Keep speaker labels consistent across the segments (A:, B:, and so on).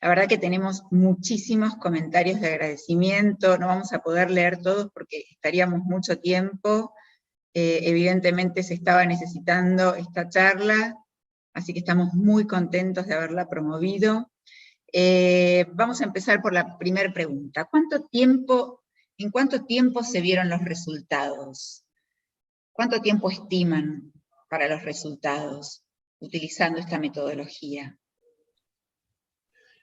A: La verdad que tenemos muchísimos comentarios de agradecimiento, no vamos a poder leer todos porque estaríamos mucho tiempo. Evidentemente se estaba necesitando esta charla, así que estamos muy contentos de haberla promovido. Vamos a empezar por la primera pregunta. ¿En cuánto tiempo se vieron los resultados? ¿Cuánto tiempo estiman para los resultados utilizando esta metodología?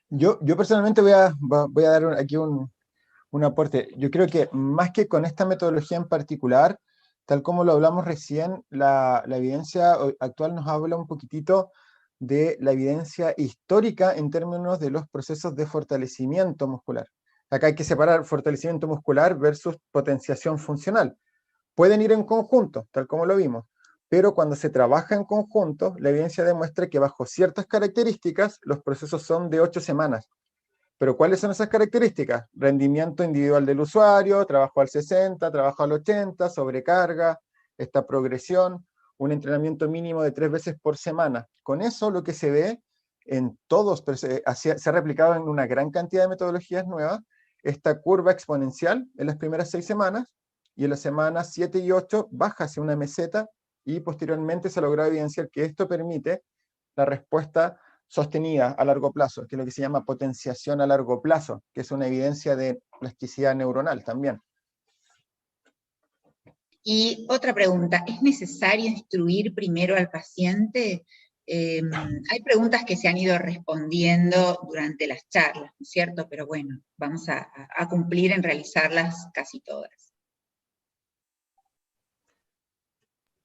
B: Yo personalmente voy a dar aquí un aporte. Yo creo que más que con esta metodología en particular, tal como lo hablamos recién, la evidencia actual nos habla un poquitito de la evidencia histórica en términos de los procesos de fortalecimiento muscular. Acá hay que separar fortalecimiento muscular versus potenciación funcional. Pueden ir en conjunto, tal como lo vimos, pero cuando se trabaja en conjunto, la evidencia demuestra que bajo ciertas características los procesos son de 8 semanas. Pero ¿cuáles son esas características? Rendimiento individual del usuario, trabajo al 60, trabajo al 80, sobrecarga, esta progresión, un entrenamiento mínimo de 3 veces por semana. Con eso lo que se ve en todos, se ha replicado en una gran cantidad de metodologías nuevas, esta curva exponencial en las primeras 6 semanas, y en las semanas 7 y 8 baja hacia una meseta, y posteriormente se ha logrado evidenciar que esto permite la respuesta sostenida a largo plazo, que es lo que se llama potenciación a largo plazo, que es una evidencia de plasticidad neuronal también.
A: Y otra pregunta, ¿es necesario instruir primero al paciente? Hay preguntas que se han ido respondiendo durante las charlas, ¿no es cierto? Pero bueno, vamos a cumplir en realizarlas casi todas.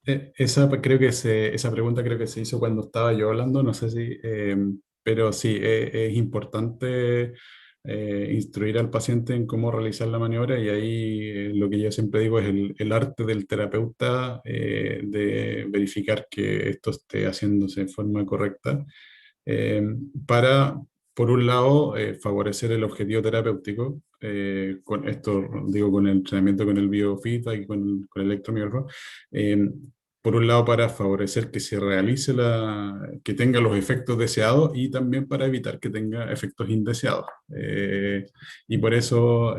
C: Esa pregunta creo que se hizo cuando estaba yo hablando, no sé si, pero sí, es importante instruir al paciente en cómo realizar la maniobra y ahí lo que yo siempre digo es el arte del terapeuta de verificar que esto esté haciéndose de forma correcta eh, para, por un lado, favorecer el objetivo terapéutico, con esto digo con el entrenamiento con el biofeedback y con el electromiografo, por un lado para favorecer que se realice que tenga los efectos deseados y también para evitar que tenga efectos indeseados. Y por eso,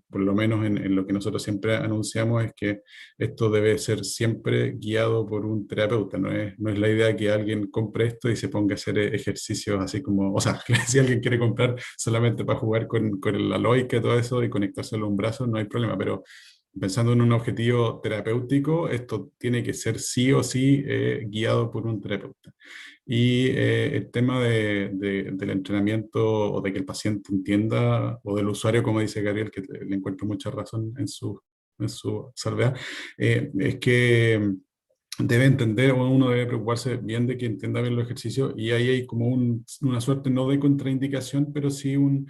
C: por lo menos en lo que nosotros siempre anunciamos es que esto debe ser siempre guiado por un terapeuta, no es la idea que alguien compre esto y se ponga a hacer ejercicios así como, o sea, si alguien quiere comprar solamente para jugar con la lógica y todo eso y conectárselo a un brazo, no hay problema, pero pensando en un objetivo terapéutico, esto tiene que ser sí o sí guiado por un terapeuta. Y el tema del entrenamiento o de que el paciente entienda, o del usuario, como dice Gabriel, que le encuentro mucha razón en su salvedad, es que debe entender, o uno debe preocuparse bien de que entienda bien los ejercicios, y ahí hay como una suerte no de contraindicación, pero sí un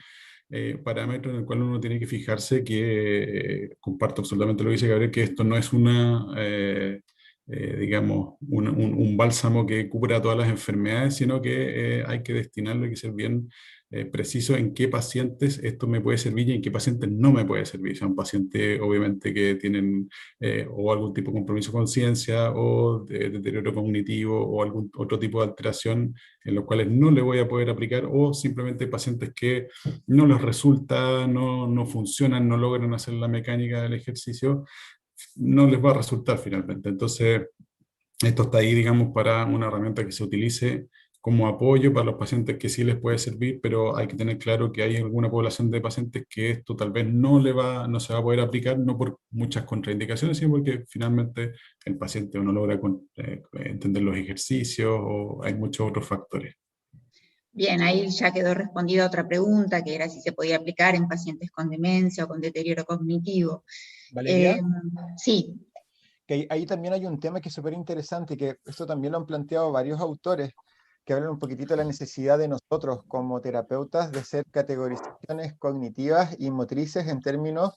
C: parámetro en el cual uno tiene que fijarse que, comparto absolutamente lo que dice Gabriel, que esto no es digamos, un bálsamo que cubra todas las enfermedades, sino que hay que destinarlo, hay que ser bien preciso en qué pacientes esto me puede servir y en qué pacientes no me puede servir. Son pacientes, obviamente, que tienen o algún tipo de compromiso con ciencia o de deterioro cognitivo o algún otro tipo de alteración en los cuales no le voy a poder aplicar, o simplemente pacientes que no les resulta, no funcionan, no logran hacer la mecánica del ejercicio, no les va a resultar finalmente. Entonces, esto está ahí, digamos, para una herramienta que se utilice como apoyo para los pacientes que sí les puede servir, pero hay que tener claro que hay alguna población de pacientes que esto tal vez no se va a poder aplicar, no por muchas contraindicaciones, sino porque finalmente el paciente no logra entender los ejercicios o hay muchos otros factores.
A: Bien, ahí ya quedó respondida otra pregunta, que era si se podía aplicar en pacientes con demencia o con deterioro cognitivo.
B: Valeria,
A: sí.
B: que ahí también hay un tema que es súper interesante, que esto también lo han planteado varios autores, que hablan un poquitito de la necesidad de nosotros como terapeutas de hacer categorizaciones cognitivas y motrices en términos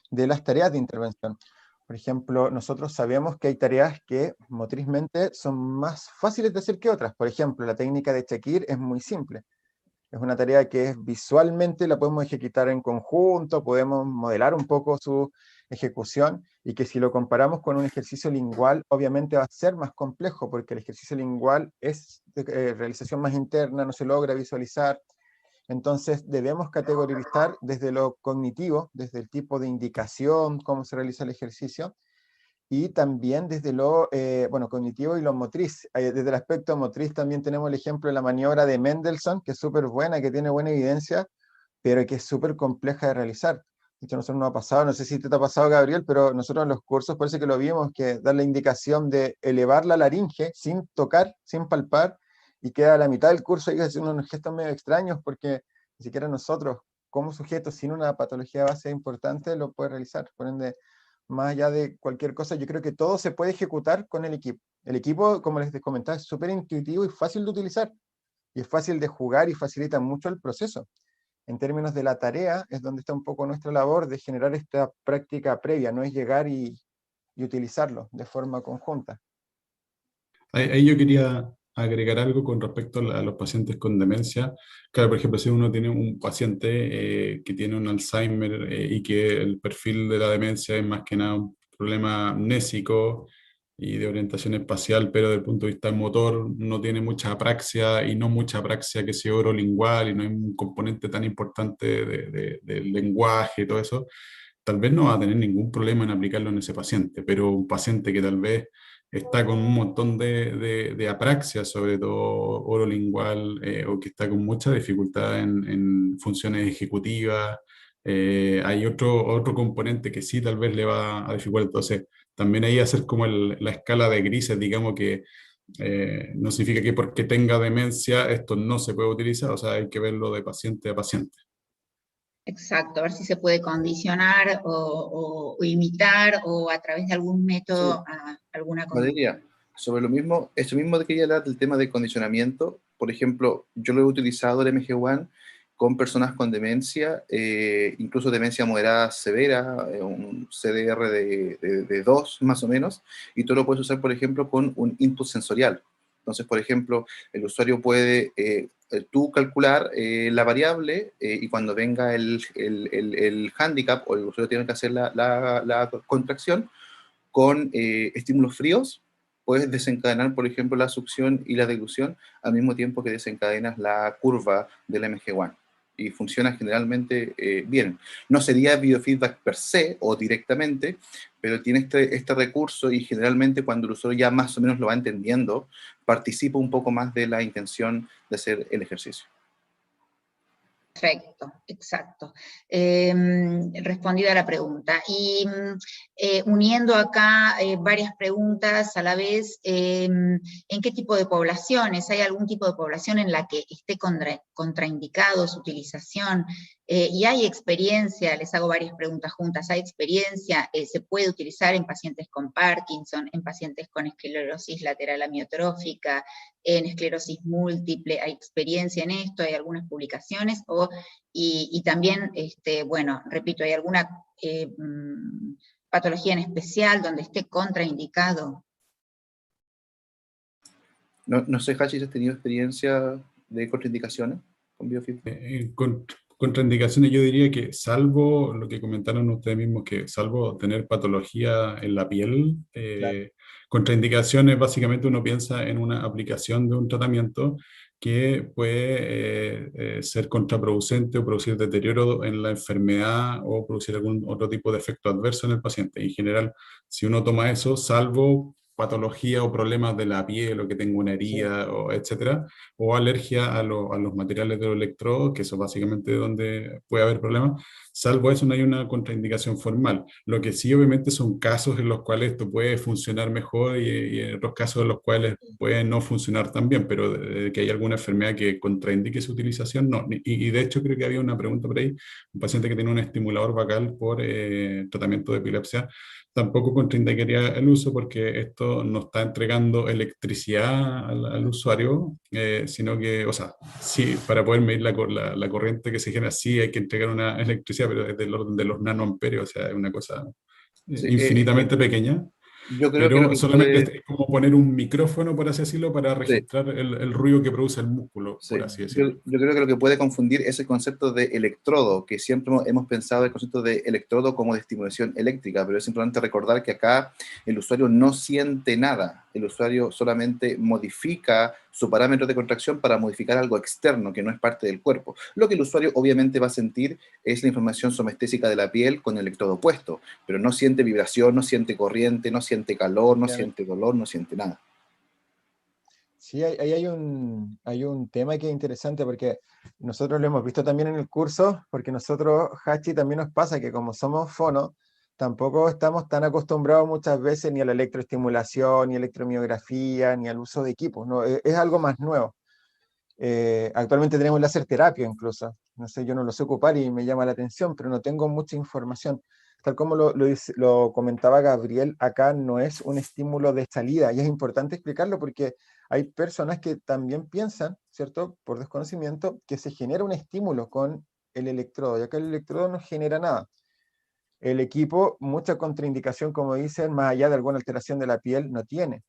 B: de las tareas de intervención. Por ejemplo, nosotros sabemos que hay tareas que motrizmente son más fáciles de hacer que otras. Por ejemplo, la técnica de Shakir es muy simple. Es una tarea que visualmente la podemos ejecutar en conjunto, podemos modelar un poco su ejecución, y que si lo comparamos con un ejercicio lingual, obviamente va a ser más complejo, porque el ejercicio lingual es de realización más interna, no se logra visualizar, Entonces debemos categorizar desde lo cognitivo, desde el tipo de indicación, cómo se realiza el ejercicio, y también desde lo cognitivo y lo motriz. Desde el aspecto motriz también tenemos el ejemplo de la maniobra de Mendelssohn, que es súper buena, que tiene buena evidencia, pero que es súper compleja de realizar. De hecho, a nosotros nos ha pasado, no sé si te ha pasado, Gabriel, pero nosotros en los cursos parece que lo vimos, que dar la indicación de elevar la laringe sin tocar, sin palpar, y queda a la mitad del curso ahí haciendo unos gestos medio extraños, porque ni siquiera nosotros, como sujetos sin una patología de base importante, lo puede realizar. Por ende, más allá de cualquier cosa, yo creo que todo se puede ejecutar con el equipo. El equipo, como les comentaba, es súper intuitivo y fácil de utilizar, y es fácil de jugar y facilita mucho el proceso. En términos de la tarea, es donde está un poco nuestra labor de generar esta práctica previa, no es llegar y utilizarlo de forma conjunta.
C: Ahí yo quería agregar algo con respecto a los pacientes con demencia. Claro, por ejemplo, si uno tiene un paciente que tiene un Alzheimer y que el perfil de la demencia es más que nada un problema amnésico y de orientación espacial, pero desde el punto de vista motor no tiene mucha apraxia y no mucha apraxia que sea orolingual y no hay un componente tan importante del lenguaje y todo eso, tal vez no va a tener ningún problema en aplicarlo en ese paciente, pero un paciente que tal vez está con un montón de apraxia, sobre todo orolingual, o que está con mucha dificultad en funciones ejecutivas, hay otro componente que sí tal vez le va a dificultar. Entonces, también ahí hacer como la escala de grises, digamos que no significa que porque tenga demencia esto no se puede utilizar, o sea, hay que verlo de paciente a paciente.
A: Exacto, a ver si se puede condicionar o imitar o a través de algún método alguna conducta.
D: Valeria, sobre lo mismo, eso mismo te quería hablar del tema de condicionamiento. Por ejemplo, yo lo he utilizado el MG1 con personas con demencia, incluso demencia moderada severa, un CDR de 2 más o menos, y tú lo puedes usar, por ejemplo, con un input sensorial. Entonces, por ejemplo, el usuario puede tú calcular la variable y cuando venga el handicap o el usuario tiene que hacer la contracción, con estímulos fríos, puedes desencadenar, por ejemplo, la succión y la deglución al mismo tiempo que desencadenas la curva del MG1. Y funciona generalmente bien. No sería biofeedback per se o directamente, pero tiene este recurso y generalmente cuando el usuario ya más o menos lo va entendiendo, participa un poco más de la intención de hacer el ejercicio.
A: Perfecto, exacto. Respondida a la pregunta. Y uniendo acá varias preguntas a la vez, ¿en qué tipo de poblaciones? ¿Hay algún tipo de población en la que esté contraindicado su utilización? Y hay experiencia, les hago varias preguntas juntas, ¿hay experiencia? ¿Se puede utilizar en pacientes con Parkinson, en pacientes con esclerosis lateral amiotrófica, en esclerosis múltiple? ¿Hay experiencia en esto? ¿Hay algunas publicaciones? Y también, bueno, repito, ¿hay alguna patología en especial donde esté contraindicado?
D: No sé, Hachi, si has tenido experiencia de contraindicaciones con biofeedback.
C: Contraindicaciones, yo diría que salvo lo que comentaron ustedes mismos, que salvo tener patología en la piel,
D: Claro.
C: contraindicaciones básicamente uno piensa en una aplicación de un tratamiento que puede ser contraproducente o producir deterioro en la enfermedad o producir algún otro tipo de efecto adverso en el paciente. En general, si uno toma eso, salvo patología o problemas de la piel o que tenga una herida, sí, o etcétera, o alergia a los materiales de los electrodos, que eso básicamente es donde puede haber problemas, salvo eso no hay una contraindicación formal. Lo que sí obviamente son casos en los cuales esto puede funcionar mejor y en otros casos en los cuales puede no funcionar tan bien, pero que hay alguna enfermedad que contraindique su utilización, no. Y de hecho creo que había una pregunta por ahí, un paciente que tiene un estimulador vagal por tratamiento de epilepsia, tampoco contraindicaría el uso porque esto no está entregando electricidad al usuario, sino que, o sea, sí, para poder medir la corriente que se genera, sí hay que entregar una electricidad, pero es del orden de los nanoamperios, o sea, es una cosa
D: Sí,
C: infinitamente pequeña.
D: yo creo que lo
C: Pero
D: que
C: solamente
D: puede...
C: es como poner un micrófono, por así decirlo, para
D: Sí.
C: registrar el ruido que produce el músculo,
D: Sí.
C: por así decirlo.
D: Yo creo que lo que puede confundir es el concepto de electrodo, que siempre hemos pensado el concepto de electrodo como de estimulación eléctrica, pero es importante recordar que acá el usuario no siente nada. el usuario solamente modifica su parámetro de contracción para modificar algo externo que no es parte del cuerpo. Lo que el usuario obviamente va a sentir es la información somestésica de la piel con el electrodo puesto, pero no siente vibración, no siente corriente, no siente calor, no siente dolor, no siente nada.
B: Sí, ahí hay un tema que es interesante porque nosotros lo hemos visto también en el curso, porque nosotros, Hachi, también nos pasa que como somos fono, tampoco estamos tan acostumbrados muchas veces ni a la electroestimulación, ni a electromiografía, ni al uso de equipos, ¿no? Es algo más nuevo. Actualmente tenemos láser terapia incluso. No sé, yo no lo sé ocupar y me llama la atención, pero no tengo mucha información. Tal como lo comentaba Gabriel, acá no es un estímulo de salida y es importante explicarlo porque hay personas que también piensan, ¿cierto? Por desconocimiento, que se genera un estímulo con el electrodo y acá el electrodo no genera nada. El equipo, mucha contraindicación, como dicen, más allá de alguna alteración de la piel, no tiene.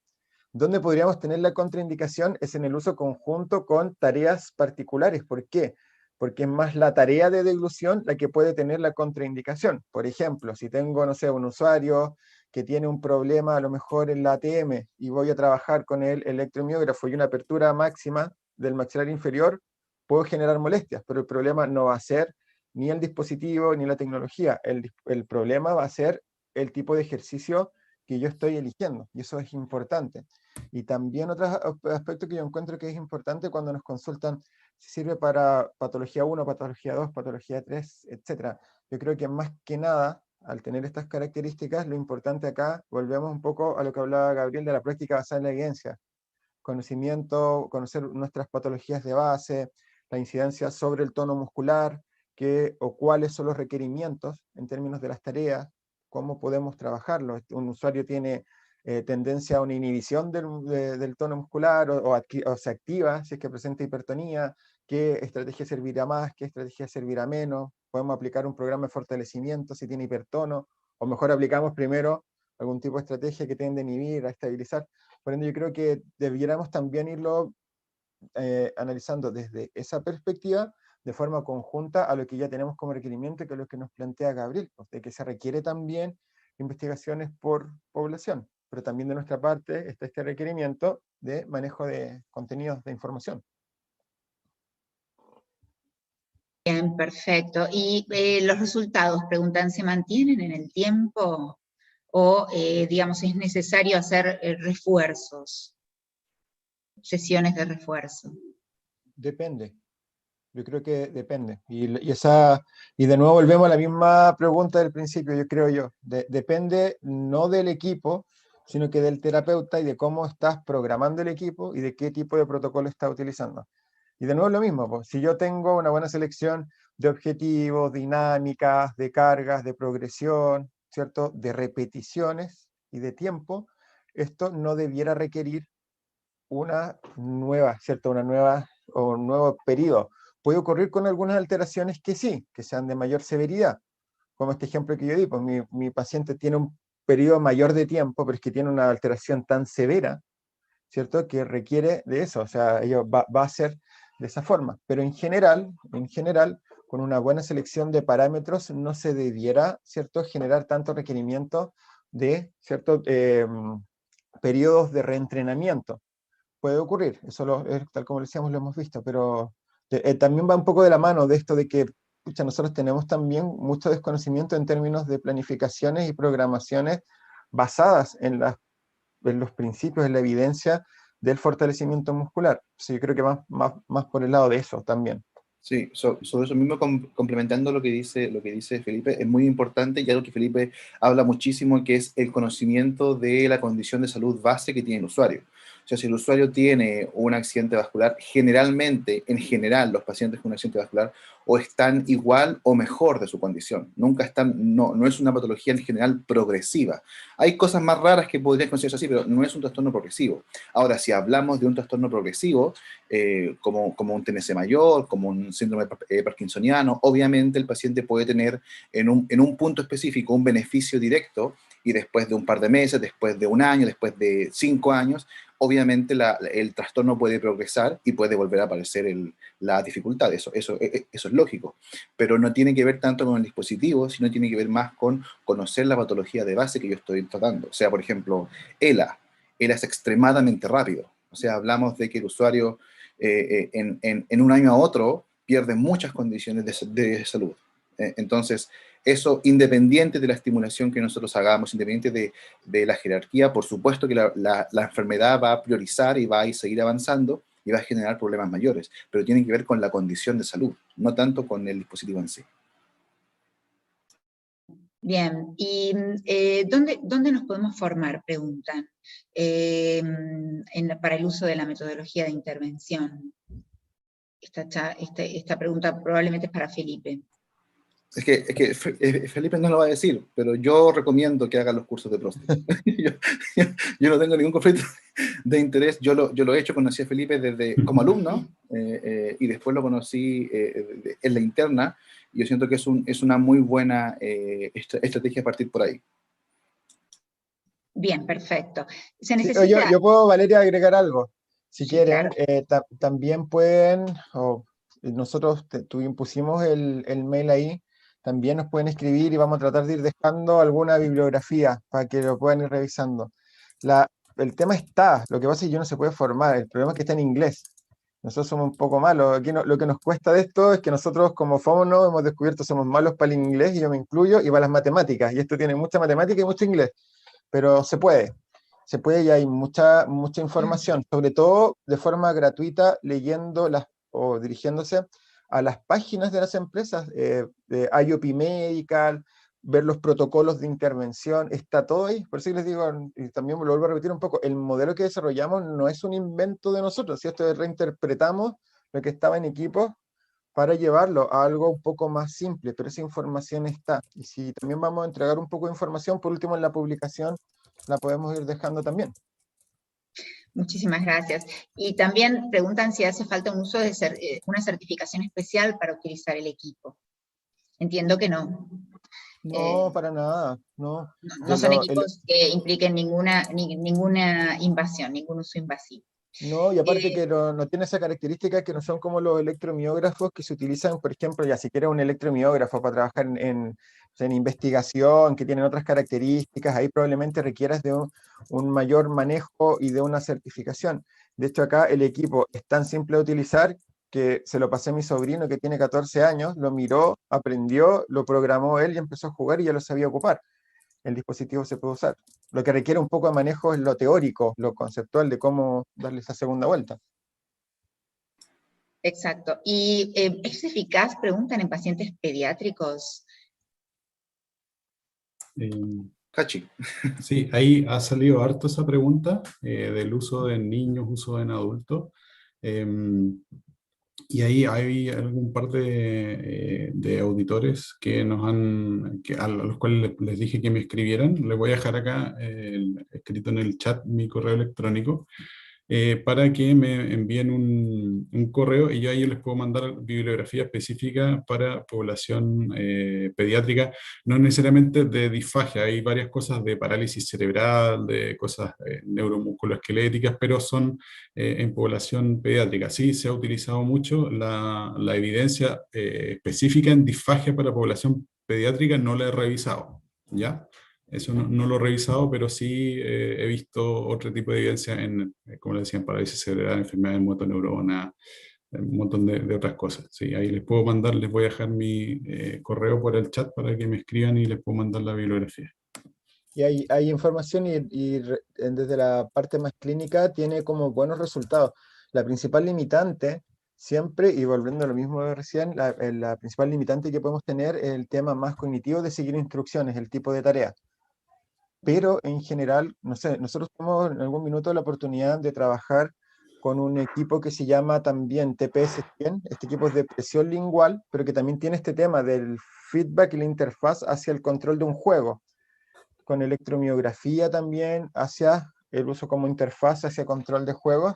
B: Donde podríamos tener la contraindicación es en el uso conjunto con tareas particulares. ¿Por qué? Porque es más la tarea de deglución la que puede tener la contraindicación. Por ejemplo, si tengo, no sé, un usuario que tiene un problema a lo mejor en la ATM y voy a trabajar con el electromiógrafo y una apertura máxima del maxilar inferior, puedo generar molestias, pero el problema no va a ser ni el dispositivo ni la tecnología. El problema va a ser el tipo de ejercicio que yo estoy eligiendo, y eso es importante. Y también otro aspecto que yo encuentro que es importante cuando nos consultan si sirve para patología 1, patología 2, patología 3, etc. Yo creo que más que nada, al tener estas características, lo importante acá, volvemos un poco a lo que hablaba Gabriel de la práctica basada en la evidencia. Conocimiento, conocer nuestras patologías de base, la incidencia sobre el tono muscular, o cuáles son los requerimientos en términos de las tareas, cómo podemos trabajarlo. Un usuario tiene tendencia a una inhibición del tono muscular o se activa si es que presenta hipertonía, qué estrategia servirá más, qué estrategia servirá menos, podemos aplicar un programa de fortalecimiento si tiene hipertono, o mejor aplicamos primero algún tipo de estrategia que tiende a inhibir, a estabilizar. Por ende, yo creo que debiéramos también irlo analizando desde esa perspectiva, de forma conjunta a lo que ya tenemos como requerimiento, que es lo que nos plantea Gabriel, pues, de que se requiere también investigaciones por población, pero también de nuestra parte está este requerimiento de manejo de contenidos de información.
A: Bien, perfecto. ¿Y los resultados, preguntan, se mantienen en el tiempo o, digamos, es necesario hacer refuerzos, sesiones de refuerzo?
B: Depende. Yo creo que depende. Y de nuevo volvemos a la misma pregunta del principio, depende no del equipo, sino que del terapeuta y de cómo estás programando el equipo y de qué tipo de protocolo estás utilizando. Y de nuevo lo mismo, pues, si yo tengo una buena selección de objetivos, dinámicas, de cargas, de progresión, ¿cierto? De repeticiones y de tiempo, esto no debiera requerir una nueva, ¿cierto? Una nueva o un nuevo periodo. Puede ocurrir con algunas alteraciones que sí, que sean de mayor severidad, como este ejemplo que yo di, pues mi paciente tiene un periodo mayor de tiempo, pero es que tiene una alteración tan severa, ¿cierto? Que requiere de eso, o sea, va a ser de esa forma. Pero en general, con una buena selección de parámetros, no se debiera, ¿cierto?, generar tanto requerimiento de, ¿cierto?, periodos de reentrenamiento. Puede ocurrir, eso tal como decíamos, lo hemos visto, pero también va un poco de la mano de esto de que pucha, nosotros tenemos también mucho desconocimiento en términos de planificaciones y programaciones basadas en los principios, en la evidencia del fortalecimiento muscular. Sí, yo creo que más por el lado de eso también.
D: Sí, sobre eso mismo, complementando lo que dice Felipe, es muy importante y algo que Felipe habla muchísimo, que es el conocimiento de la condición de salud base que tiene el usuario. O sea, si el usuario tiene un accidente vascular, generalmente, en general, los pacientes con un accidente vascular o están igual o mejor de su condición. Nunca están, no es una patología en general progresiva. Hay cosas más raras que podrían considerarse así, pero no es un trastorno progresivo. Ahora, si hablamos de un trastorno progresivo, como un TMS mayor, como un síndrome parkinsoniano, obviamente el paciente puede tener en un punto específico un beneficio directo y después de un par de meses, después de un año, después de 5 años, obviamente el trastorno puede progresar y puede volver a aparecer la dificultad. Eso es lógico, pero no tiene que ver tanto con el dispositivo, sino tiene que ver más con conocer la patología de base que yo estoy tratando. O sea, por ejemplo, ELA. él es extremadamente rápido. O sea, hablamos de que el usuario en un año a otro pierde muchas condiciones de salud. Entonces, eso independiente de la estimulación que nosotros hagamos, independiente de la jerarquía, por supuesto que la enfermedad va a priorizar y va a seguir avanzando y va a generar problemas mayores, pero tienen que ver con la condición de salud, no tanto con el dispositivo en sí.
A: Bien, ¿y dónde nos podemos formar? Preguntan, para el uso de la metodología de intervención. Esta pregunta probablemente es para Felipe.
D: Es que Felipe no lo va a decir, pero yo recomiendo que haga los cursos de próstata. yo no tengo ningún conflicto de interés. Yo lo he hecho, conocí a Felipe como alumno y después lo conocí en la interna. Y yo siento que es una muy buena estrategia partir por ahí.
A: Bien, perfecto. Se
B: Sí,
A: necesita...
B: yo puedo, Valeria, agregar algo. Si
A: Sí,
B: quieren,
A: claro.
B: también pueden, nosotros pusimos el mail ahí, también nos pueden escribir y vamos a tratar de ir dejando alguna bibliografía para que lo puedan ir revisando. El tema está, lo que pasa es que yo no se puede formar, el problema es que está en inglés. Nosotros somos un poco malos. Aquí lo que nos cuesta de esto es que nosotros como FOMO hemos descubierto somos malos para el inglés, y yo me incluyo, y para las matemáticas, y esto tiene mucha matemática y mucho inglés, pero se puede y hay mucha información, sobre todo de forma gratuita, leyendo o dirigiéndose a las páginas de las empresas, de IOP Medical, ver los protocolos de intervención, está todo ahí. Por eso les digo, y también lo vuelvo a repetir un poco, el modelo que desarrollamos no es un invento de nosotros, si esto reinterpretamos lo que estaba en equipos para llevarlo a algo un poco más simple, pero esa información está. Y si también vamos a entregar un poco de información, por último en la publicación, la podemos ir dejando también.
A: Muchísimas gracias. Y también preguntan si hace falta un uso de una certificación especial para utilizar el equipo. Entiendo que no.
B: No, para nada, no.
A: No son equipos que impliquen ninguna invasión, ningún uso invasivo.
B: No, y aparte que no tiene esa característica, que no son como los electromiógrafos que se utilizan, por ejemplo, ya si quieres un electromiógrafo para trabajar en investigación, que tienen otras características, ahí probablemente requieras de un mayor manejo y de una certificación. De hecho, acá el equipo es tan simple de utilizar que se lo pasé a mi sobrino que tiene 14 años, lo miró, aprendió, lo programó él y empezó a jugar y ya lo sabía ocupar. El dispositivo se puede usar. Lo que requiere un poco de manejo es lo teórico, lo conceptual de cómo darle esa segunda vuelta.
A: Exacto. ¿Y es eficaz, preguntan, en pacientes pediátricos?
D: Hachi.
C: Sí, ahí ha salido harto esa pregunta del uso en niños, uso en adultos. Y ahí hay algún par de auditores que a los cuales les dije que me escribieran. Les voy a dejar acá escrito en el chat mi correo electrónico para que me envíen un correo y yo ahí les puedo mandar bibliografía específica para población pediátrica, no necesariamente de disfagia, hay varias cosas de parálisis cerebral, de cosas neuromusculoesqueléticas, pero son en población pediátrica. Sí, se ha utilizado mucho la evidencia específica en disfagia para población pediátrica, no la he revisado, ¿ya? Eso no lo he revisado, pero sí he visto otro tipo de evidencia como le decían, parálisis cerebral, enfermedades motoneurona, un montón de otras cosas. Sí, ahí les puedo mandar, les voy a dejar mi correo por el chat para que me escriban y les puedo mandar la bibliografía.
B: Y hay información desde la parte más clínica tiene como buenos resultados. La principal limitante, siempre, y volviendo a lo mismo de recién, la principal limitante que podemos tener es el tema más cognitivo de seguir instrucciones, el tipo de tarea. Pero en general, no sé, nosotros tuvimos en algún minuto la oportunidad de trabajar con un equipo que se llama también TPS-100, este equipo es de presión lingual, pero que también tiene este tema del feedback y la interfaz hacia el control de un juego, con electromiografía también hacia el uso como interfaz hacia control de juegos.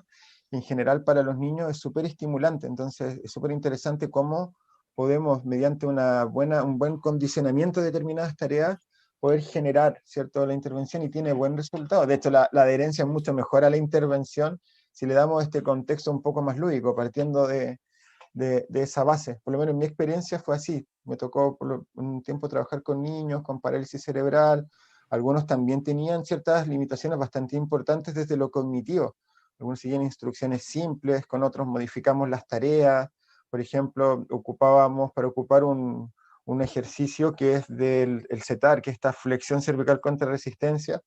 B: En general para los niños es súper estimulante, entonces es súper interesante cómo podemos, mediante un buen condicionamiento de determinadas tareas, poder generar, ¿cierto?, la intervención, y tiene buen resultado. De hecho, la adherencia es mucho mejor a la intervención si le damos este contexto un poco más lúdico, partiendo de esa base. Por lo menos en mi experiencia fue así. Me tocó por un tiempo trabajar con niños, con parálisis cerebral, algunos también tenían ciertas limitaciones bastante importantes desde lo cognitivo. Algunos seguían instrucciones simples, con otros modificamos las tareas. Por ejemplo, para ocupar un ejercicio que es el setar, que es esta flexión cervical contra resistencia.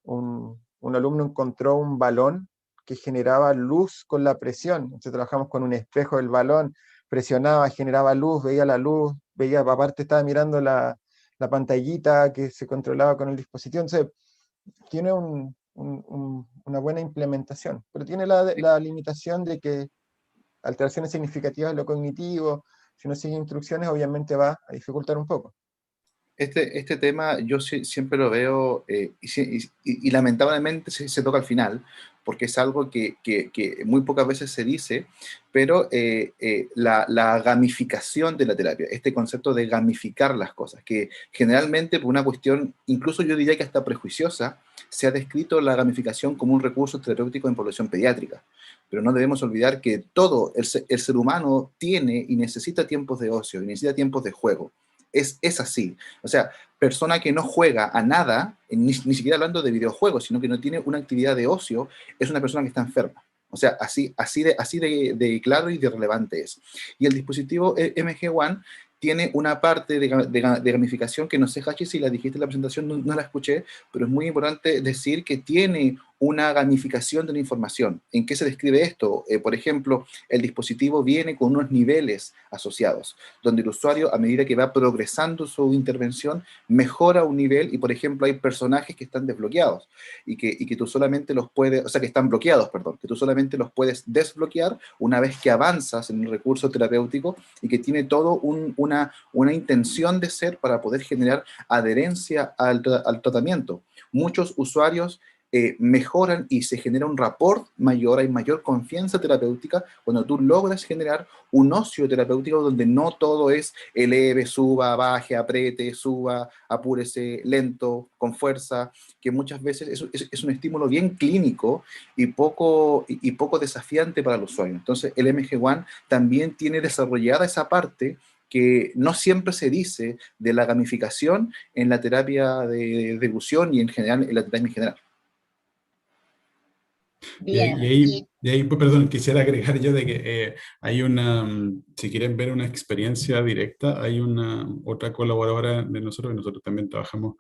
B: Un alumno encontró un balón que generaba luz con la presión. Entonces trabajamos con un espejo del balón, presionaba, generaba luz, veía, aparte estaba mirando la pantallita que se controlaba con el dispositivo. Entonces tiene una buena implementación, pero tiene la limitación de que alteraciones significativas en lo cognitivo, si no sigue instrucciones, obviamente va a dificultar un poco.
D: Este tema yo siempre lo veo y lamentablemente se toca al final, porque es algo que muy pocas veces se dice, pero la gamificación de la terapia, este concepto de gamificar las cosas, que generalmente por una cuestión, incluso yo diría que hasta prejuiciosa, se ha descrito la gamificación como un recurso terapéutico en población pediátrica. Pero no debemos olvidar que todo el ser humano tiene y necesita tiempos de ocio, y necesita tiempos de juego. Es así. O sea, persona que no juega a nada, ni siquiera hablando de videojuegos, sino que no tiene una actividad de ocio, es una persona que está enferma. O sea, así de claro y de relevante es. Y el dispositivo MG1 tiene una parte de gamificación que no sé, Hachi, si la dijiste en la presentación, no la escuché, pero es muy importante decir que tiene una gamificación de la información. ¿En qué se describe esto? Por ejemplo, el dispositivo viene con unos niveles asociados, donde el usuario, a medida que va progresando su intervención, mejora un nivel y, por ejemplo, hay personajes que están desbloqueados y que tú solamente los puedes, o sea, que están bloqueados, perdón, que tú solamente los puedes desbloquear una vez que avanzas en un recurso terapéutico y que tiene todo una intención de ser para poder generar adherencia al tratamiento. Muchos usuarios mejoran y se genera un rapport mayor, hay mayor confianza terapéutica cuando tú logras generar un ocio terapéutico donde no todo es eleve, suba, baje, apriete, suba, apúrese, lento, con fuerza, que muchas veces es un estímulo bien clínico y poco desafiante para el usuario. Entonces el MG1 también tiene desarrollada esa parte que no siempre se dice de la gamificación en la terapia de evolución y en general en la terapia en general.
A: Bien,
C: Pues, perdón, quisiera agregar yo de que hay si quieren ver una experiencia directa, hay una otra colaboradora de nosotros, y nosotros también trabajamos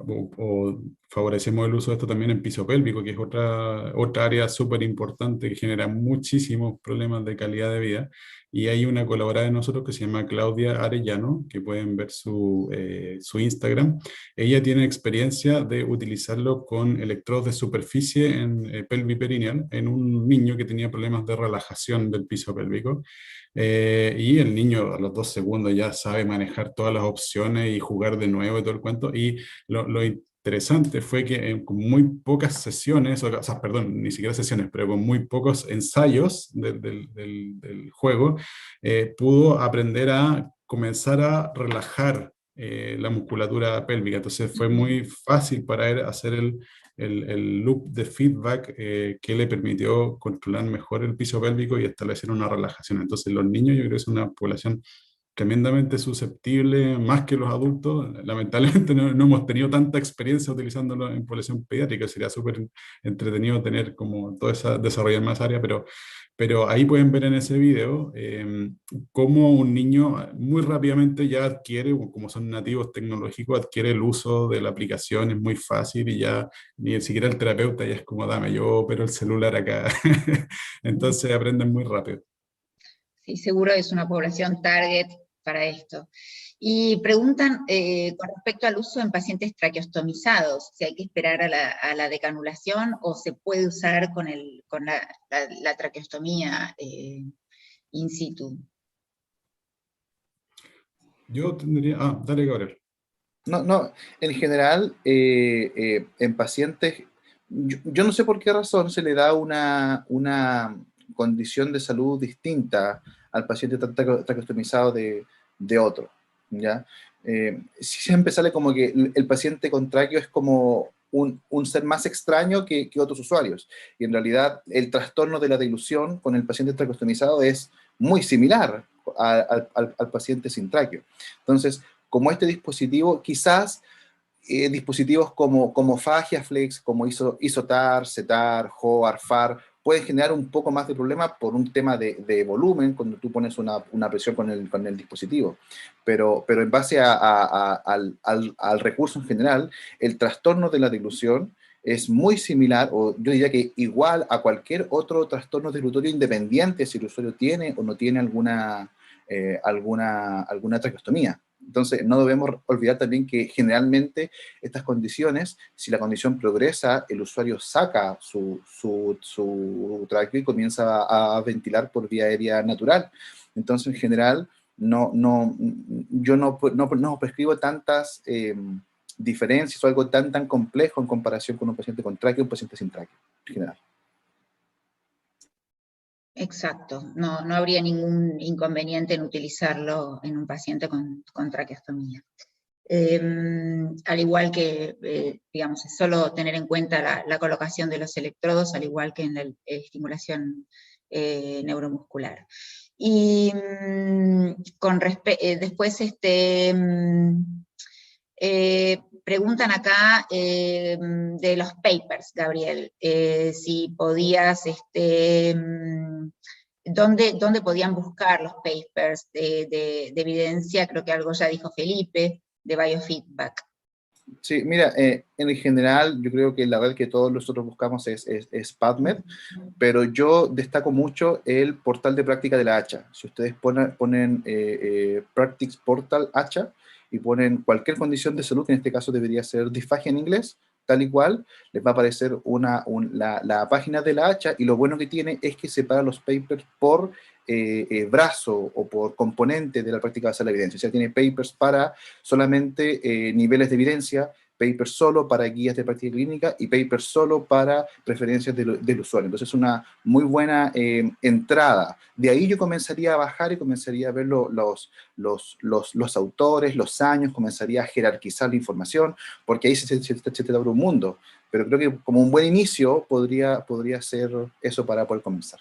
C: o favorecemos el uso de esto también en piso pélvico, que es otra área súper importante que genera muchísimos problemas de calidad de vida. Y hay una colaboradora de nosotros que se llama Claudia Arellano, que pueden ver su Instagram. Ella tiene experiencia de utilizarlo con electrodos de superficie en pelviperineal en un niño que tenía problemas de relajación del piso pélvico. Y el niño a los 2 segundos ya sabe manejar todas las opciones y jugar de nuevo y todo el cuento. Y lo interesante fue que con muy pocas sesiones, o sea, perdón, ni siquiera sesiones, pero con muy pocos ensayos del juego, pudo aprender a comenzar a relajar la musculatura pélvica. Entonces fue muy fácil para él hacer el loop de feedback que le permitió controlar mejor el piso pélvico y establecer una relajación. Entonces los niños yo creo que es una población tremendamente susceptible, más que los adultos. Lamentablemente no hemos tenido tanta experiencia utilizándolo en población pediátrica. Sería súper entretenido tener como toda esa, desarrollar más área, pero ahí pueden ver en ese video cómo un niño muy rápidamente ya adquiere, como son nativos tecnológicos, adquiere el uso de la aplicación, es muy fácil y ya ni siquiera el terapeuta ya es como, dame, yo opero el celular acá. Entonces aprenden muy rápido.
A: sí, seguro es una población target para esto. Y preguntan con respecto al uso en pacientes traqueostomizados, si hay que esperar a la decanulación o se puede usar con la traqueostomía in situ.
C: Yo tendría... dale, Gabriel.
D: No, en general, en pacientes, yo no sé por qué razón se le da una condición de salud distinta al paciente traqueostomizado de otro, ¿ya? Siempre sale como que el paciente con tráqueo es como un ser más extraño que otros usuarios, y en realidad el trastorno de la dilución con el paciente traqueostomizado es muy similar al paciente sin tráqueo. Entonces, como este dispositivo quizás dispositivos como Fagiaflex, como Isotar, Cetar, HOAR, FAR, pueden generar un poco más de problema por un tema de volumen cuando tú pones una presión con el dispositivo. Pero en base al recurso en general, el trastorno de la deglución es muy similar, o yo diría que igual a cualquier otro trastorno deglutorio independiente si el usuario tiene o no tiene alguna traqueostomía. Entonces, no debemos olvidar también que generalmente estas condiciones, si la condición progresa, el usuario saca su tráqueo y comienza a ventilar por vía aérea natural. Entonces, en general, yo no prescribo tantas diferencias o algo tan complejo en comparación con un paciente con tráqueo y un paciente sin tráqueo, en general.
A: Exacto, no habría ningún inconveniente en utilizarlo en un paciente con traqueostomía. Al igual que, digamos, es solo tener en cuenta la colocación de los electrodos, al igual que en la estimulación neuromuscular. Y después, preguntan acá de los papers, Gabriel, si podías, ¿dónde podían buscar los papers de evidencia? Creo que algo ya dijo Felipe, de biofeedback.
D: Sí, mira, en general yo creo que la verdad que todos nosotros buscamos es PubMed, pero yo destaco mucho el portal de práctica de la hacha. Si ustedes ponen Practice Portal hacha y ponen cualquier condición de salud, que en este caso debería ser disfagia en inglés, tal y cual, les va a aparecer la página de la hacha, y lo bueno que tiene es que separa los papers por brazo o por componente de la práctica basada en la evidencia. O sea, tiene papers para solamente niveles de evidencia, papers solo para guías de práctica clínica y papers solo para preferencias del usuario. Entonces es una muy buena entrada. De ahí yo comenzaría a bajar y comenzaría a ver los autores, los años, comenzaría a jerarquizar la información, porque ahí se te abre un mundo. Pero creo que como un buen inicio podría ser eso para poder comenzar.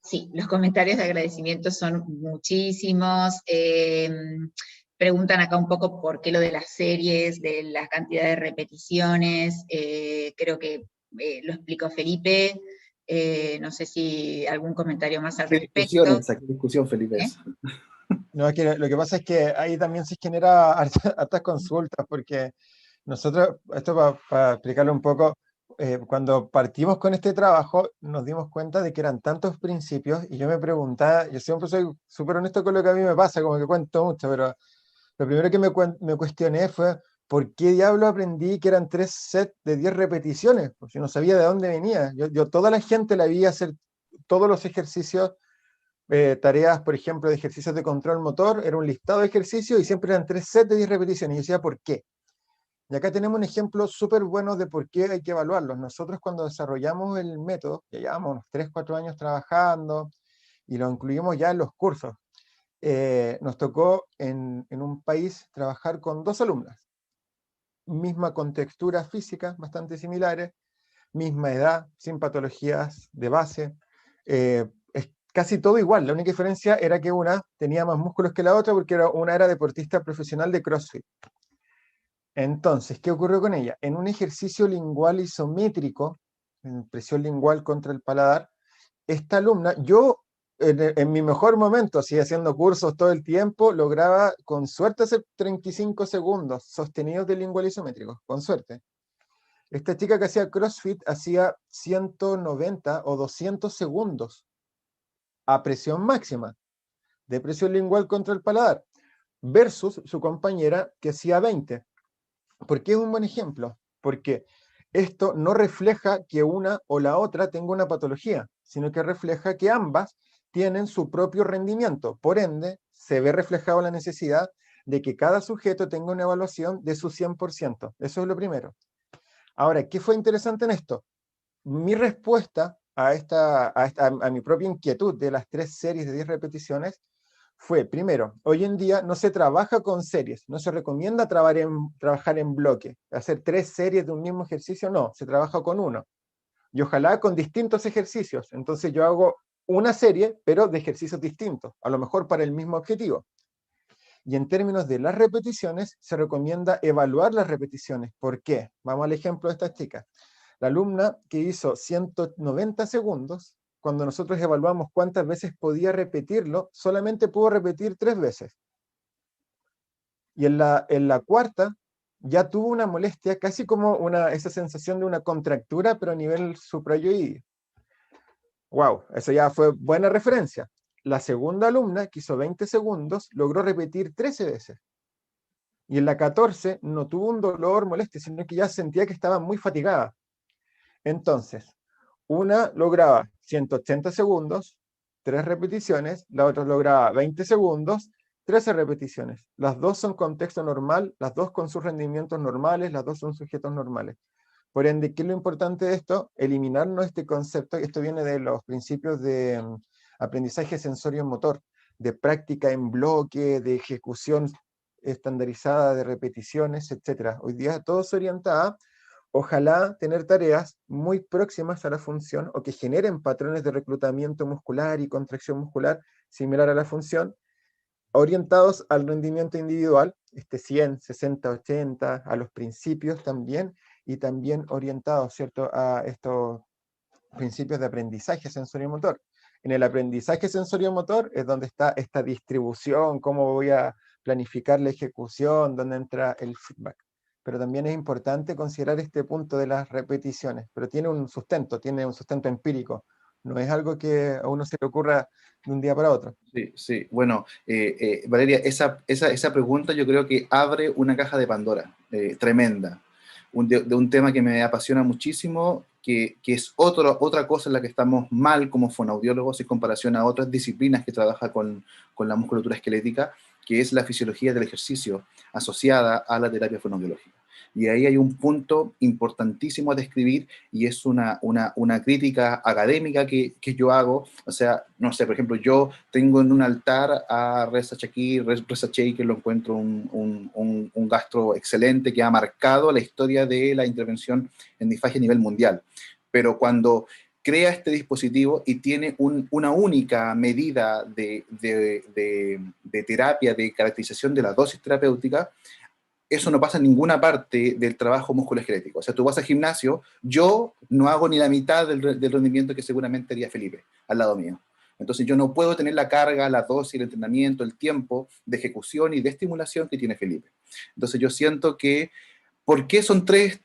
A: Sí, los comentarios de agradecimiento son muchísimos. Preguntan acá un poco por qué lo de las series, de la cantidad de repeticiones. Creo que lo explicó Felipe. No sé si algún comentario más al respecto.
D: ¿Qué discusión, Felipe?
B: No, es que lo que pasa es que ahí también se genera hartas consultas, porque nosotros, esto para explicarlo un poco, cuando partimos con este trabajo, nos dimos cuenta de que eran tantos principios, y yo me preguntaba, yo siempre soy súper honesto con lo que a mí me pasa, como que cuento mucho, pero lo primero que me cuestioné fue, ¿por qué diablo aprendí que eran 3 sets de 10 repeticiones? Porque no sabía de dónde venía. Yo toda la gente la vi hacer todos los ejercicios, tareas, por ejemplo, de ejercicios de control motor, era un listado de ejercicios y siempre eran 3 sets de 10 repeticiones. Y yo decía, ¿por qué? Y acá tenemos un ejemplo súper bueno de por qué hay que evaluarlos. Nosotros cuando desarrollamos el método, ya llevamos unos 3, 4 años trabajando y lo incluimos ya en los cursos, nos tocó en un país trabajar con 2 alumnas, misma contextura física, bastante similares, misma edad, sin patologías de base, es casi todo igual. La única diferencia era que una tenía más músculos que la otra porque una era deportista profesional de CrossFit. Entonces, ¿qué ocurrió con ella? En un ejercicio lingual isométrico, en presión lingual contra el paladar, esta alumna, yo en mi mejor momento, así haciendo cursos todo el tiempo, lograba con suerte hacer 35 segundos sostenidos de lingual isométrico, con suerte. Esta chica que hacía CrossFit hacía 190 o 200 segundos a presión máxima de presión lingual contra el paladar, versus su compañera que hacía 20. ¿Por qué es un buen ejemplo? Porque esto no refleja que una o la otra tenga una patología, sino que refleja que ambas tienen su propio rendimiento. Por ende, se ve reflejado la necesidad de que cada sujeto tenga una evaluación de su 100%. Eso es lo primero. Ahora, ¿qué fue interesante en esto? Mi respuesta a mi propia inquietud de las 3 series de 10 repeticiones fue, primero, hoy en día no se trabaja con series, no se recomienda trabajar en bloque, hacer 3 series de un mismo ejercicio, no, se trabaja con uno. Y ojalá con distintos ejercicios. Entonces yo hago una serie, pero de ejercicios distintos, a lo mejor para el mismo objetivo. Y en términos de las repeticiones, se recomienda evaluar las repeticiones. ¿Por qué? Vamos al ejemplo de esta chica. La alumna que hizo 190 segundos, cuando nosotros evaluamos cuántas veces podía repetirlo, solamente pudo repetir 3 veces. Y en la cuarta ya tuvo una molestia, casi como esa sensación de una contractura, pero a nivel suprayoideo. Wow, eso ya fue buena referencia. La segunda alumna, que hizo 20 segundos, logró repetir 13 veces. Y en la 14 no tuvo un dolor, molestia, sino que ya sentía que estaba muy fatigada. Entonces, una lograba 180 segundos, 3 repeticiones, la otra lograba 20 segundos, 13 repeticiones. Las dos son contexto normal, las dos con sus rendimientos normales, las dos son sujetos normales. Por ende, ¿qué es lo importante de esto? Eliminarnos este concepto, esto viene de los principios de aprendizaje sensorio-motor, de práctica en bloque, de ejecución estandarizada de repeticiones, etc. Hoy día todo se orienta a, ojalá, tener tareas muy próximas a la función o que generen patrones de reclutamiento muscular y contracción muscular similar a la función, orientados al rendimiento individual, 100, 60, 80, a los principios también, y también orientados, ¿cierto?, a estos principios de aprendizaje sensorio-motor. En el aprendizaje sensorio-motor es donde está esta distribución, cómo voy a planificar la ejecución, dónde entra el feedback. Pero también es importante considerar este punto de las repeticiones, pero tiene un sustento empírico. No es algo que a uno se le ocurra de un día para otro.
D: Sí, sí. Bueno, Valeria, esa pregunta yo creo que abre una caja de Pandora tremenda, de un tema que me apasiona muchísimo, que es otra cosa en la que estamos mal como fonoaudiólogos en comparación a otras disciplinas que trabajan con la musculatura esquelética, que es la fisiología del ejercicio asociada a la terapia fonoaudiológica. Y ahí hay un punto importantísimo a describir, y es una crítica académica que yo hago. O sea, no sé, por ejemplo, yo tengo en un altar a Reza Shakir, que lo encuentro un gastro excelente que ha marcado la historia de la intervención en disfagia a nivel mundial. Pero cuando crea este dispositivo y tiene una única medida de terapia, de caracterización de la dosis terapéutica, eso no pasa en ninguna parte del trabajo musculoesquelético. O sea, tú vas al gimnasio, yo no hago ni la mitad del rendimiento que seguramente haría Felipe al lado mío. Entonces yo no puedo tener la carga, la dosis, el entrenamiento, el tiempo de ejecución y de estimulación que tiene Felipe. Entonces yo siento que, ¿por qué son tres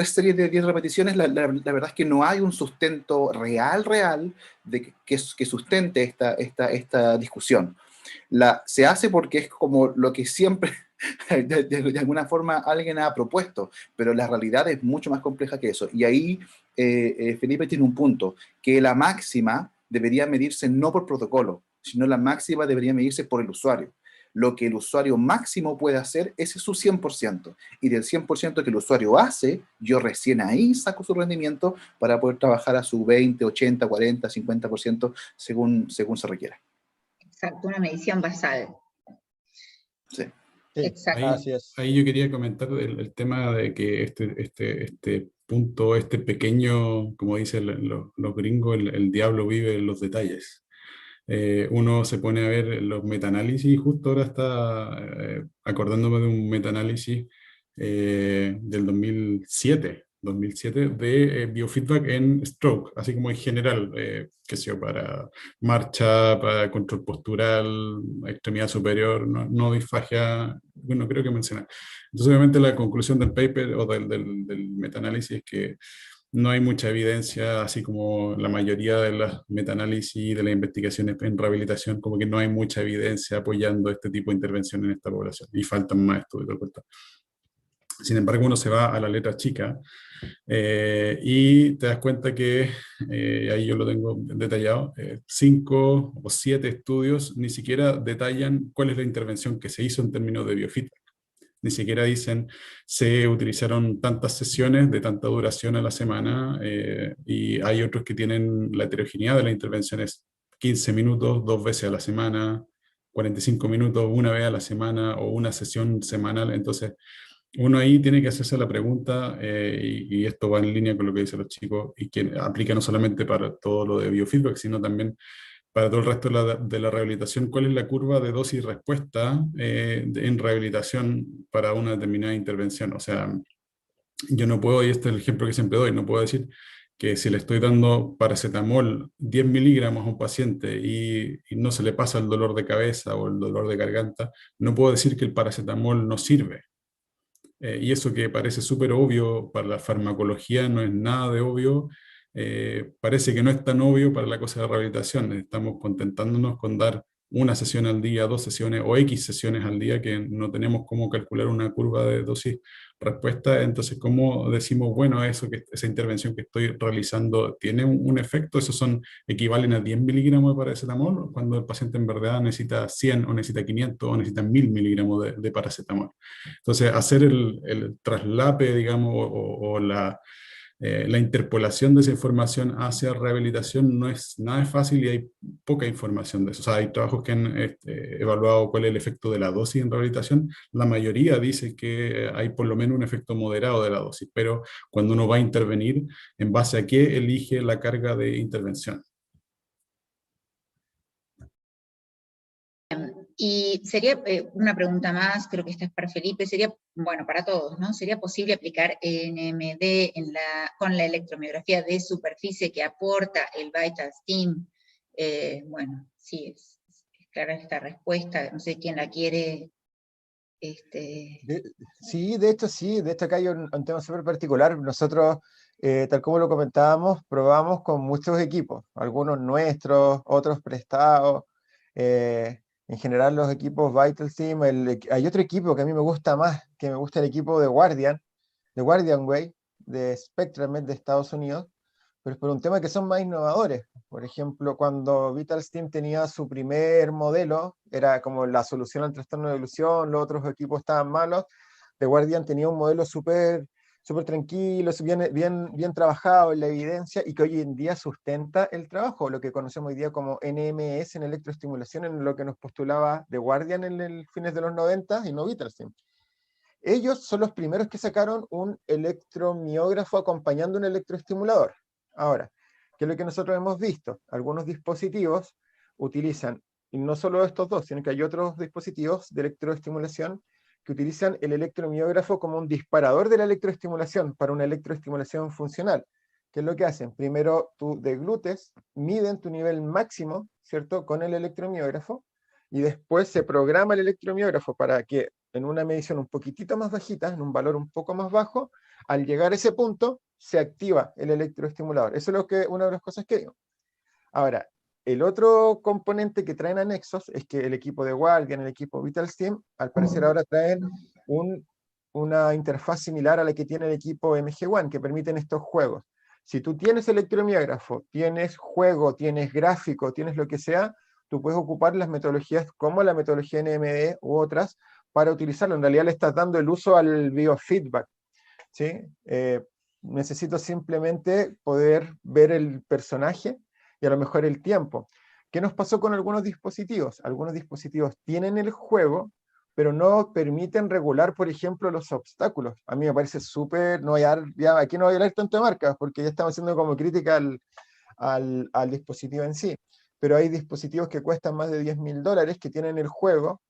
D: series de 10 repeticiones? La verdad es que no hay un sustento real que sustente esta discusión. Se hace porque es como lo que siempre de alguna forma alguien ha propuesto, pero la realidad es mucho más compleja que eso. Y ahí Felipe tiene un punto, que la máxima debería medirse no por protocolo, sino la máxima debería medirse por el usuario. Lo que el usuario máximo puede hacer, ese es su 100%. Y del 100% que el usuario hace, yo recién ahí saco su rendimiento para poder trabajar a su 20, 80, 40, 50% según se requiera.
A: Exacto, una medición basal.
D: Sí.
A: Exacto.
B: Así es.
C: Ahí yo quería comentar el tema de que este punto, este pequeño, como dicen los gringos, el diablo vive en los detalles. Uno se pone a ver los metaanálisis, y justo ahora está acordándome de un metaanálisis del 2007 de biofeedback en stroke, así como en general, qué sé yo, para marcha, para control postural, extremidad superior, no disfagia, bueno, creo que mencionar. Entonces, obviamente, la conclusión del paper o del metaanálisis es que no hay mucha evidencia, así como la mayoría de las metaanálisis de las investigaciones en rehabilitación, como que no hay mucha evidencia apoyando este tipo de intervención en esta población, y faltan más estudios de vuelta. Sin embargo, uno se va a la letra chica y te das cuenta que, ahí yo lo tengo detallado, 5 o 7 estudios ni siquiera detallan cuál es la intervención que se hizo en términos de biofeedback. Ni siquiera dicen se utilizaron tantas sesiones de tanta duración a la semana, y hay otros que tienen la heterogeneidad de las intervenciones: 15 minutos 2 veces a la semana, 45 minutos una vez a la semana o una sesión semanal. Entonces, uno ahí tiene que hacerse la pregunta, y esto va en línea con lo que dicen los chicos, y que aplica no solamente para todo lo de biofeedback, sino también para todo el resto de la rehabilitación, ¿cuál es la curva de dosis y respuesta en rehabilitación para una determinada intervención? O sea, yo no puedo, y este es el ejemplo que siempre doy, no puedo decir que si le estoy dando paracetamol 10 miligramos a un paciente y no se le pasa el dolor de cabeza o el dolor de garganta, no puedo decir que el paracetamol no sirve. Y eso que parece súper obvio para la farmacología no es nada de obvio, parece que no es tan obvio para la cosa de rehabilitación. Estamos contentándonos con dar una sesión al día, 2 sesiones o X sesiones al día, que no tenemos cómo calcular una curva de dosis-respuesta. Entonces, ¿cómo decimos, bueno, esa intervención que estoy realizando tiene un efecto? ¿Esos equivalen a 10 miligramos de paracetamol cuando el paciente en verdad necesita 100 o necesita 500 o necesita 1000 miligramos de paracetamol? Entonces, hacer el traslape, digamos, o la interpolación de esa información hacia rehabilitación no es nada fácil y hay poca información de eso. O sea, hay trabajos que han evaluado cuál es el efecto de la dosis en rehabilitación. La mayoría dice que hay por lo menos un efecto moderado de la dosis, pero cuando uno va a intervenir, ¿en base a qué elige la carga de intervención?
A: Y sería una pregunta más, creo que esta es para Felipe, sería, bueno, para todos, ¿no? ¿Sería posible aplicar NMD con la electromiografía de superficie que aporta el VitalStim? Bueno, sí, es clara esta respuesta, no sé quién la quiere.
B: Sí, de hecho acá hay un tema súper particular. Nosotros, tal como lo comentábamos, probamos con muchos equipos, algunos nuestros, otros prestados. En general los equipos VitalStim, hay otro equipo que a mí me gusta más, que me gusta el equipo de Guardian Way, de SpectraMed de Estados Unidos, pero es por un tema que son más innovadores. Por ejemplo, cuando VitalStim tenía su primer modelo, era como la solución al trastorno de ilusión, los otros equipos estaban malos, The Guardian tenía un modelo súper tranquilo, bien trabajado en la evidencia y que hoy en día sustenta el trabajo, lo que conocemos hoy día como NMS en electroestimulación, en lo que nos postulaba The Guardian en el fines de los 90 y no VitalStim. Ellos son los primeros que sacaron un electromiógrafo acompañando un electroestimulador. Ahora, ¿qué es lo que nosotros hemos visto? Algunos dispositivos utilizan, y no solo estos dos, sino que hay otros dispositivos de electroestimulación que utilizan el electromiógrafo como un disparador de la electroestimulación para una electroestimulación funcional. ¿Qué es lo que hacen? Primero tú deglutes, miden tu nivel máximo, ¿cierto? Con el electromiógrafo, y después se programa el electromiógrafo para que en una medición un poquitito más bajita, en un valor un poco más bajo, al llegar a ese punto, se activa el electroestimulador. Eso es una de las cosas que digo. Ahora, el otro componente que traen anexos es que el equipo de Guardian, el equipo VitalStim, al parecer ahora traen una interfaz similar a la que tiene el equipo MG1, que permiten estos juegos. Si tú tienes electromiógrafo, tienes juego, tienes gráfico, tienes lo que sea, tú puedes ocupar las metodologías como la metodología NMD u otras para utilizarlo. En realidad le estás dando el uso al biofeedback, ¿sí? Necesito simplemente poder ver el personaje y a lo mejor el tiempo. ¿Qué nos pasó con algunos dispositivos? Algunos dispositivos tienen el juego, pero no permiten regular, por ejemplo, los obstáculos. A mí me parece súper, aquí no voy a hablar tanto de marcas, porque ya estamos haciendo como crítica al dispositivo en sí. Pero hay dispositivos que cuestan más de $10.000 que tienen el juego,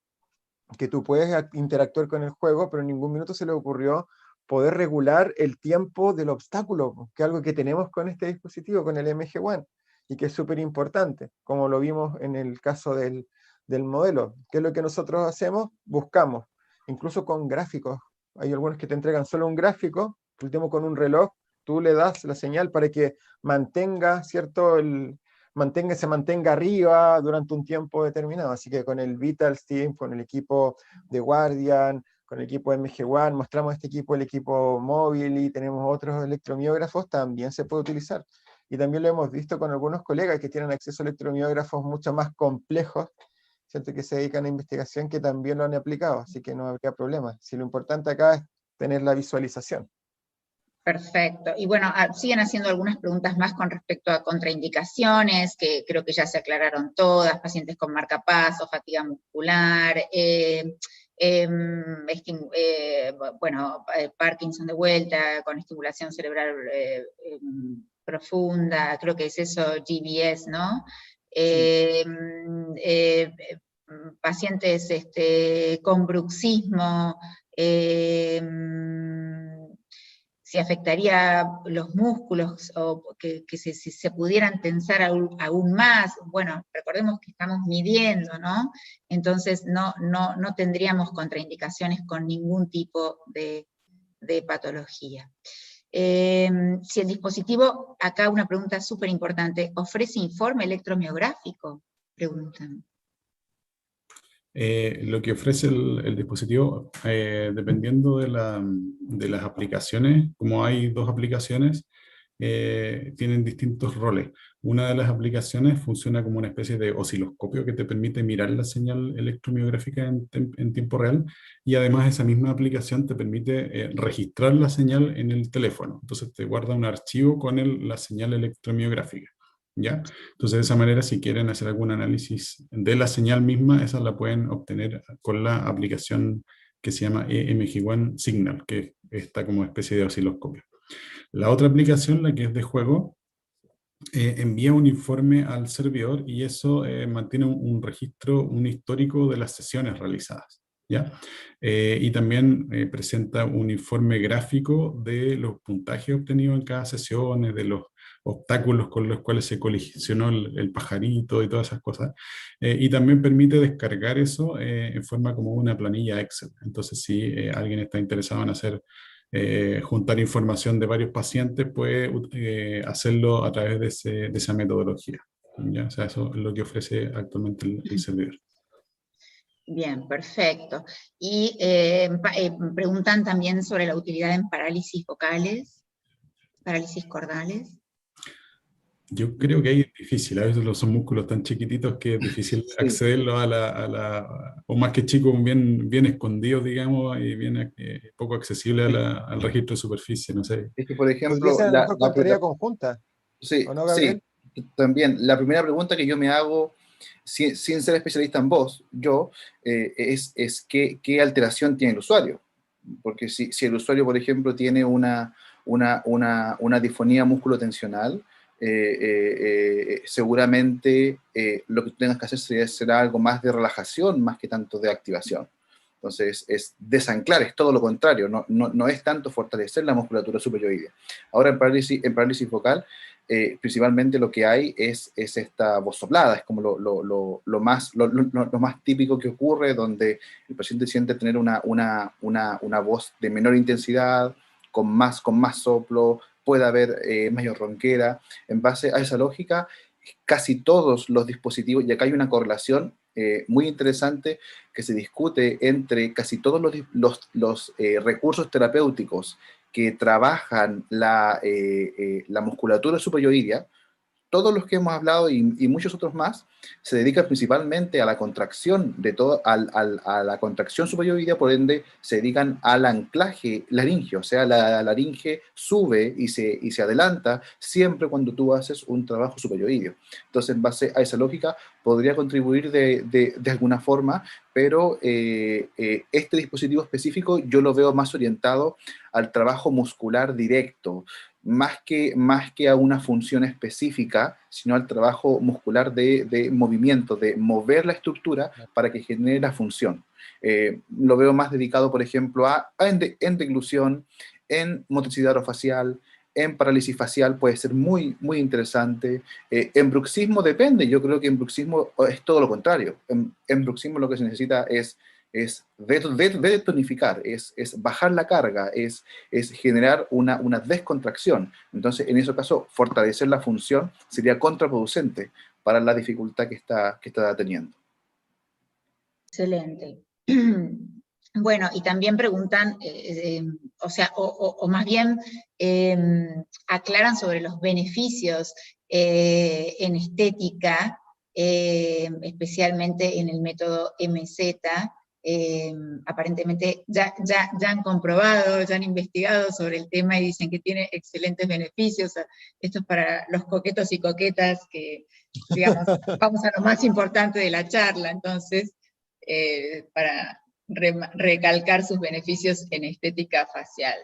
B: que tú puedes interactuar con el juego, pero en ningún minuto se le ocurrió poder regular el tiempo del obstáculo, que es algo que tenemos con este dispositivo, con el MG1, y que es súper importante, como lo vimos en el caso del modelo. ¿Qué es lo que nosotros hacemos? Buscamos, incluso con gráficos. Hay algunos que te entregan solo un gráfico, último con un reloj, tú le das la señal para que mantenga, ¿cierto?, se mantenga arriba durante un tiempo determinado. Así que con el VitalStim, con el equipo de Guardian, con el equipo MG1, mostramos este equipo, el equipo móvil, y tenemos otros electromiógrafos, también se puede utilizar. Y también lo hemos visto con algunos colegas que tienen acceso a electromiógrafos mucho más complejos, ¿cierto?, que se dedican a investigación, que también lo han aplicado, así que no habría problema. Si lo importante acá es tener la visualización.
A: Perfecto. Y bueno, siguen haciendo algunas preguntas más con respecto a contraindicaciones, que creo que ya se aclararon todas: pacientes con marcapasos, fatiga muscular, Parkinson de vuelta, con estimulación cerebral profunda, creo que es eso, GBS, ¿no? pacientes con bruxismo, si afectaría los músculos, o que se pudieran tensar aún más. Bueno, recordemos que estamos midiendo, ¿no? Entonces no tendríamos contraindicaciones con ningún tipo de patología. Si el dispositivo, acá una pregunta súper importante, ¿ofrece informe electromiográfico? Preguntan.
C: Lo que ofrece el dispositivo, dependiendo de las aplicaciones, como hay dos aplicaciones, tienen distintos roles. Una de las aplicaciones funciona como una especie de osciloscopio que te permite mirar la señal electromiográfica en tiempo real, y además esa misma aplicación te permite registrar la señal en el teléfono. Entonces te guarda un archivo con la señal electromiográfica, ¿ya? Entonces, de esa manera, si quieren hacer algún análisis de la señal misma, esa la pueden obtener con la aplicación que se llama EMG One Signal, que está como especie de osciloscopio. La otra aplicación, la que es de juego, envía un informe al servidor, y eso mantiene un registro, un histórico de las sesiones realizadas, ¿ya? Y también presenta un informe gráfico de los puntajes obtenidos en cada sesión, de los obstáculos con los cuales se colisionó el pajarito y todas esas cosas. Y también permite descargar eso en forma como una planilla Excel. Entonces, si alguien está interesado en juntar información de varios pacientes, puede hacerlo a través de esa metodología, ¿ya? O sea, eso es lo que ofrece actualmente el servidor.
A: Bien, perfecto. Y preguntan también sobre la utilidad en parálisis vocales, parálisis cordales.
C: Yo creo que ahí es difícil, a veces son músculos tan chiquititos que es difícil accederlo o más que chicos, bien escondidos, digamos, y bien poco accesible al registro de superficie, no sé.
D: Es que, por ejemplo,
B: Podría ser a lo mejor con tarea conjunta,
D: sí,
B: ¿o no, Gabriel?
D: sí, también. La primera pregunta que yo me hago, sin ser especialista en voz, es ¿qué alteración tiene el usuario? Porque si el usuario, por ejemplo, tiene una disfonía musculotensional, seguramente lo que tú tengas que hacer será algo más de relajación, más que tanto de activación. Entonces, es desanclar, es todo lo contrario, no es tanto fortalecer la musculatura suprayoidea. Ahora, en parálisis vocal, principalmente lo que hay es esta voz soplada, es como lo más típico que ocurre, donde el paciente siente tener una voz de menor intensidad, con más soplo, puede haber mayor ronquera. En base a esa lógica, casi todos los dispositivos, y acá hay una correlación muy interesante que se discute entre casi todos los recursos terapéuticos que trabajan la musculatura suprayoidea. Todos los que hemos hablado y muchos otros más se dedican principalmente a la contracción a la contracción suprayoidea, por ende se dedican al anclaje laríngeo, o sea, la laringe sube y se adelanta siempre cuando tú haces un trabajo suprayoideo. Entonces, en base a esa lógica, podría contribuir de alguna forma, pero este dispositivo específico yo lo veo más orientado al trabajo muscular directo, más que a una función específica, sino al trabajo muscular de movimiento, de mover la estructura para que genere la función. Lo veo más dedicado, por ejemplo, en deglución, en motricidad orofacial, en parálisis facial puede ser muy, muy interesante. En bruxismo depende, yo creo que en bruxismo es todo lo contrario. En bruxismo lo que se necesita es detonificar, es bajar la carga, es generar una descontracción. Entonces, en ese caso, fortalecer la función sería contraproducente para la dificultad que está teniendo.
A: Excelente. Bueno, y también preguntan, o más bien aclaran sobre los beneficios en estética, especialmente en el método MZ. Aparentemente ya han comprobado, ya han investigado sobre el tema y dicen que tiene excelentes beneficios. Esto es para los coquetos y coquetas que, digamos, vamos a lo más importante de la charla, entonces, para recalcar sus beneficios en estética facial.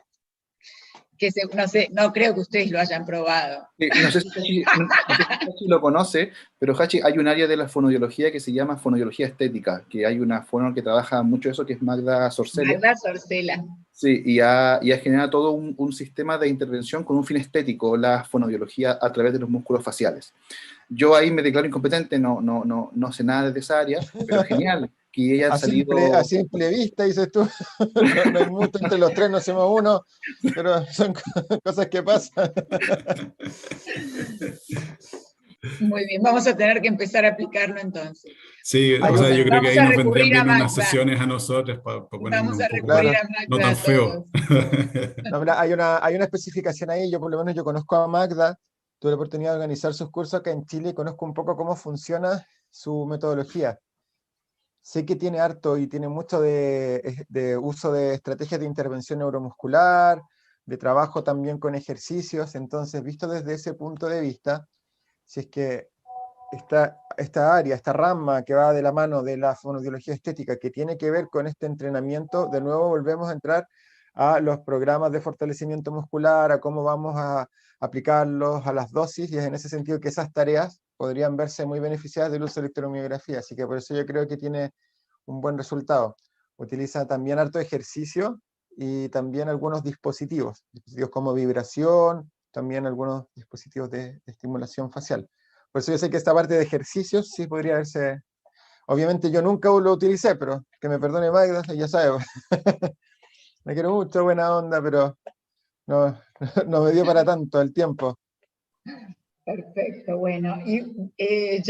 A: que no sé, no creo que ustedes lo hayan probado.
D: No sé si Hachi lo conoce, pero Hachi, hay un área de la fonoaudiología que se llama fonoaudiología estética, que hay una fono que trabaja mucho eso, que es Magda Sorcela.
A: Magda Sorcela.
D: Sí, y ha generado todo un sistema de intervención con un fin estético, la fonoaudiología a través de los músculos faciales. Yo ahí me declaro incompetente, no sé nada de esa área, pero genial que ella ha salido...
B: A simple vista, dices tú, no hay mucho entre los tres, no somos uno, pero son cosas que pasan.
A: Muy bien, vamos a tener que empezar a aplicarlo entonces.
C: Sí, o sea, yo creo que ahí nos vendrían bien unas
A: Magda.
C: sesiones a nosotros para ponernos
A: Vamos a
C: un poco
A: recurrir a Magda
C: no tan feo.
B: No, mira, hay una especificación ahí, yo por lo menos yo conozco a Magda, tuve la oportunidad de organizar sus cursos acá en Chile y conozco un poco cómo funciona su metodología. Sé que tiene harto y tiene mucho de uso de estrategias de intervención neuromuscular, de trabajo también con ejercicios, entonces visto desde ese punto de vista, si es que esta área, esta rama que va de la mano de la fonoaudiología estética, que tiene que ver con este entrenamiento, de nuevo volvemos a entrar a los programas de fortalecimiento muscular, a cómo vamos a aplicarlos, a las dosis, y es en ese sentido que esas tareas podrían verse muy beneficiadas del uso de electromiografía, así que por eso yo creo que tiene un buen resultado. Utiliza también harto ejercicio y también algunos dispositivos como vibración, también algunos dispositivos de estimulación facial. Por eso yo sé que esta parte de ejercicios sí podría verse... Obviamente yo nunca lo utilicé, pero que me perdone Magda, ya sabe. Me quiero mucho, buena onda, pero no me dio para tanto el tiempo.
A: Perfecto, bueno. Y